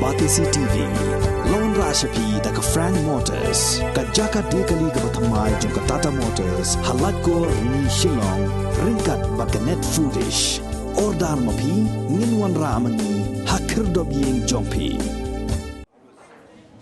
Batisi TV, Lone Rashapi da ka Frank Motors, ka Jaka Dekali ka Batamai jong ka Tata Motors, Halat ko ni Shillong, ringkat ba ka Net Foodish, Ordar Mapi, Ninwan Ramani, Hakir Dobyeng Jongpi.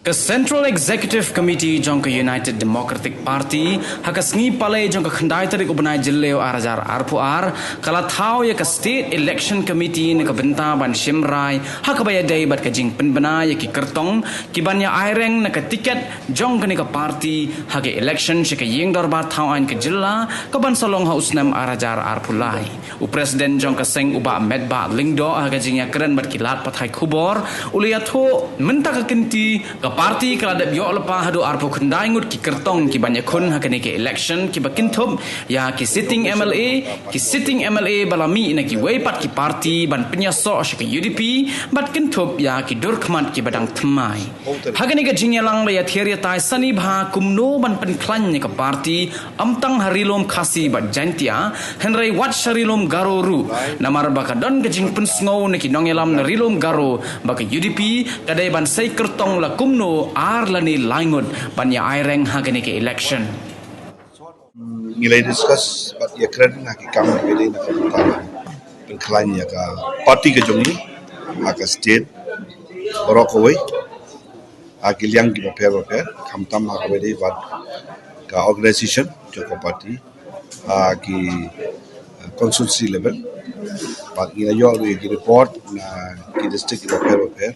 Ke Central Executive Committee jong ke United Democratic Party hakas ngi pale jong ke khandai tarik ubnai jilleo arajar arpuar kala thau ya ke State Election Committee ne ke benta ban Shimrai hakabaya dai bat ke jing penbena ya ki kertong ki ban ya aireng ne ke tiket jong ke ne ke party hage election she ke yeng dorba thau an ke jilla ke ban solong ha usnam arajar arpulai u president jong ke seng uba medba lingdo hage jing ya keren bat kilat pathai khubor ulia tho menta ke kinti parti kalau ada biok lepas hadu arpo kendai ngut ki kertong ki banyak kun hakane ke election ki bakintup ya ki sitting MLA balami ina ki weipat ki parti ban penyasok ke UDP bat kintup ya ki durkmat ki badang temai hakane ke jingyalang ya theria tai sani bha kumno ban penklan ke parti amtang harilom khasi bat jantia henry wat sharilom garoru namar bakadon ke jing pensngau ne ki nongelam narilom garo baka UDP kadai ban sai kertong la kumno Arlani Langut banya aireng hagane ke election. Nilai discuss bat ya keren nak ikam bede nak utama pengkalan ya ka parti ke jongi aka state Borokowai aka liang ki paper kamtam aka bede bat ka organization joko parti ki consultancy level bat ina yo ki report na ki district ki paper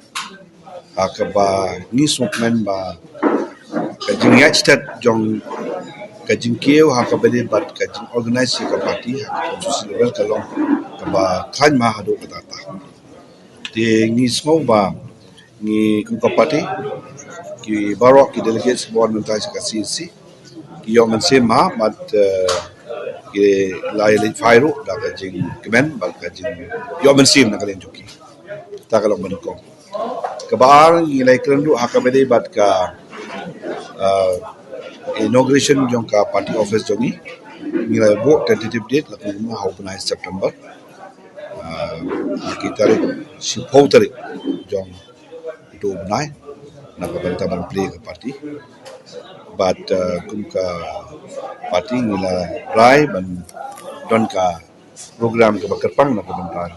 akaba ni sokmen ba kajing state jong kajing keu hakabede bat kajing organize ka party constitution level kalong kaba khan ma hado katata de ni small ba ni ka party ki barok ki delegates board mentai ka CC ki yo men sema bat ki lai fairu da kajing kemen ba kajing yo men sim na kalen joki ta kalong benko kabar nilai kerendu hakabede bat ka inauguration jong ka party office jongi nilai bo tentative date la kuma haupna September kita sipau tarik jong itu benai na ka ban play ka party but kum ka party nilai rai ban don ka program ka bakarpang na ka bentar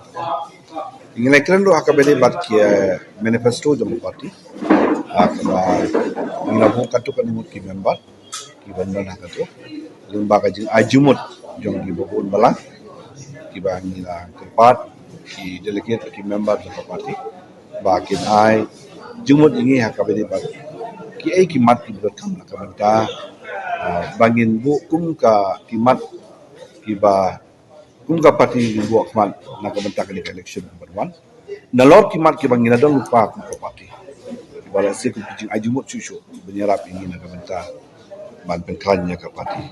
nilai kerendu hakabede bat kia manifesto jong party akaba nilai bo katu kan ki member ki bandon hakato lembaga jing ajumut jong ki bobon balang ki ba nilai kepat ki delegate ki member jong party ba kin ai jumut ingi hakabede bat ki ai ki mat ki berkam na kabanta bangin bu kum ka ki mat ki ba kumka parti buat kemat nak bentak ni election number 1 nalor kimat ki bangina don lupa kumka parti bala se ku pijing ajumut cucu benyarap ini nak bentak ban pengklannya ke parti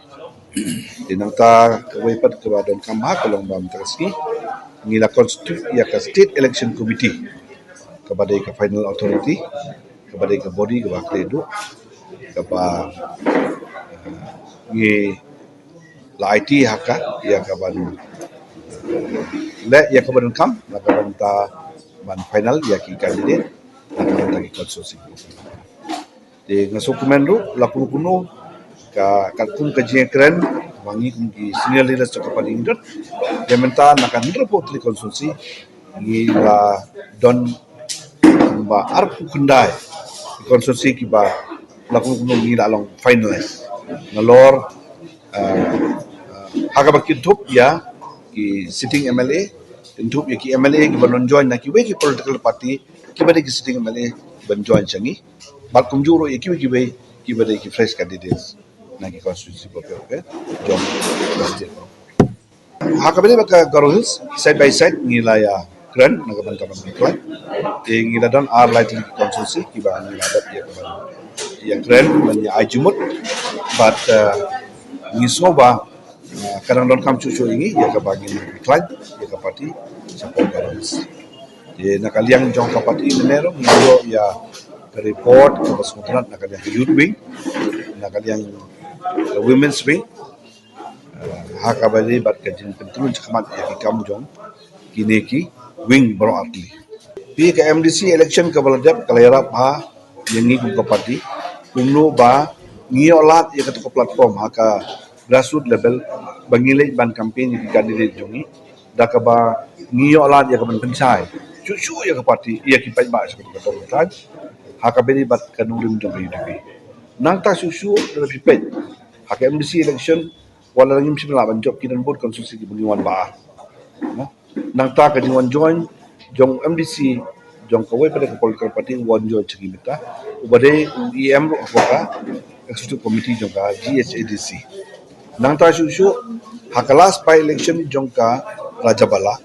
dinangta kewaipat ke badan kamha kolong bam terski ngila constitute ya ke state election committee kepada ke final authority kepada ke body ke bakledu kepada ni la IT haka ya ke ban le ya ke badan kam nak banta ban final ya ki candidate nak banta ki konsorsi de ngasuk kemenru lapun kuno ka kalkum kajian keren wangi kungi senior leaders ke parti indot dia minta nak report li konsorsi ni la don ba arpu kundai konsorsi ki ba lapun kuno ni la long finalize nalor haga bakitup ya ki sitting MLA untuk ya ki MLA ki banon join na ki we ki political party ki bade ki sitting MLA ban join changi bal kumjuro ya ki we ki bade ki fresh candidates na ki constituency okay jom hakabade baka Garhills side by side ngila ya keren na ban taban iklan ngila don are likely constituency ki ba ngila dat ya keren ban ya ajumut but ngisoba kadang don kam cucu ini ya ke bagi iklan ya ke parti support Garhills ye nakaliang jong ka parti menero ngiyo ya ke report ke pasutran nakaliang youth wing nakaliang women's wing hakabali bat kajin pentrun cakamat ya ki kamu jong kini ki wing bro atli Pi ke MDC election ke baladap kalayarap ha yang ni ke parti kumno ba ngiolat ya ke platform ha ka grassroots level bangilai ban campaign di kandidat jongi da ka ba ngiolat ya ke ban pensai cucu ya ke parti ya ki ba seperti kata orang ha ka beri bat kanulun jong UDP nang ta susu da pipet ha ke MDC election wala ngim simla ban job kinan board konstitusi ki bungiwan ba nang ta ka jingwan join jong MDC jong kawai pada political party wanjo cegi beta ubade UEM apoka executive committee jong ka GHADC nang ta susu hakalas by election jong ka Raja Bala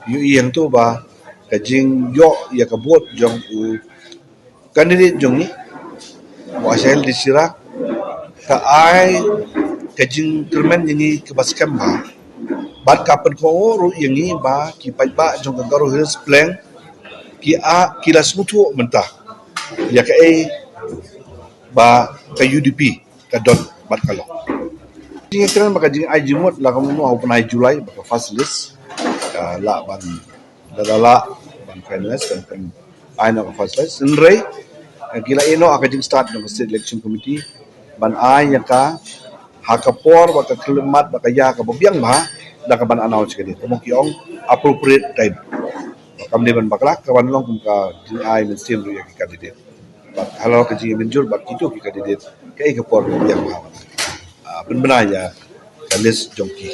UEM tu ba kajing yo ya kabut jong u candidate jong ni wasel disira ka ai kajing termen ini kebaskam ba bat kapan ko ru yang ni ba ki pai ba jong ka garo hills plan ki a kila smutu mentah ya ka ba ka UDP ka dot bat kalau jing kran ba jing ai jimot la kamu no open ai Julai ba first list la ban dadala ban finalist dan ai no first list nrei kila ino akajing start no state election committee ban ai ya ka hakapor ba ka kelemat ba ka ya ka biang ma da ka ban announce kini kamu kiong appropriate time kam ni ban bakla kawan long kum ka jing ai men sim ru ya ki kandidat halau ka jing menjur bak itu ki kandidat kai ka por yang ma ben benaya list jongki